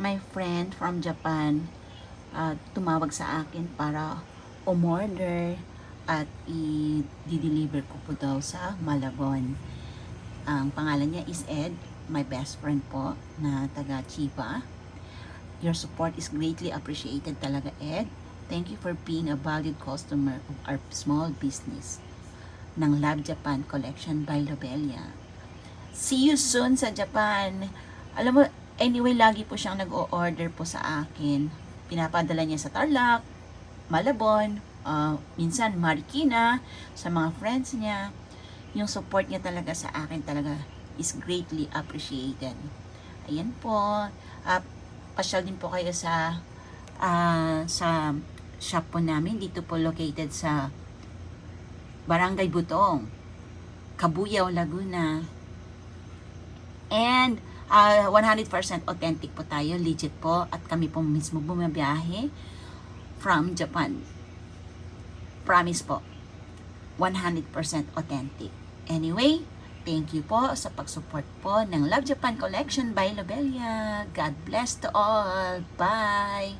my friend from Japan tumawag sa akin para umorder at i-deliver ko po daw sa Malabon. Ang pangalan niya is Ed, my best friend po na taga Chiba. Your support is greatly appreciated talaga, Ed. Thank you for being a valued customer of our small business ng Love Japan Collection by Lobelia. See you soon sa Japan. Alam mo, anyway, lagi po siyang nag-o-order po sa akin. Pinapadala niya sa Tarlac, Malabon, minsan Marikina, sa mga friends niya. Yung support niya talaga sa akin talaga is greatly appreciated. Ayan po. Pasyal din po kayo sa shop po namin. Dito po located sa Barangay Butong, Cabuyao, Laguna. And 100% authentic po tayo, legit po, at kami po mismo bumabiyahe from Japan. Promise po, 100% authentic. Anyway, thank you po sa pag-support po ng Love Japan Collection by Lobelia. God bless to all. Bye!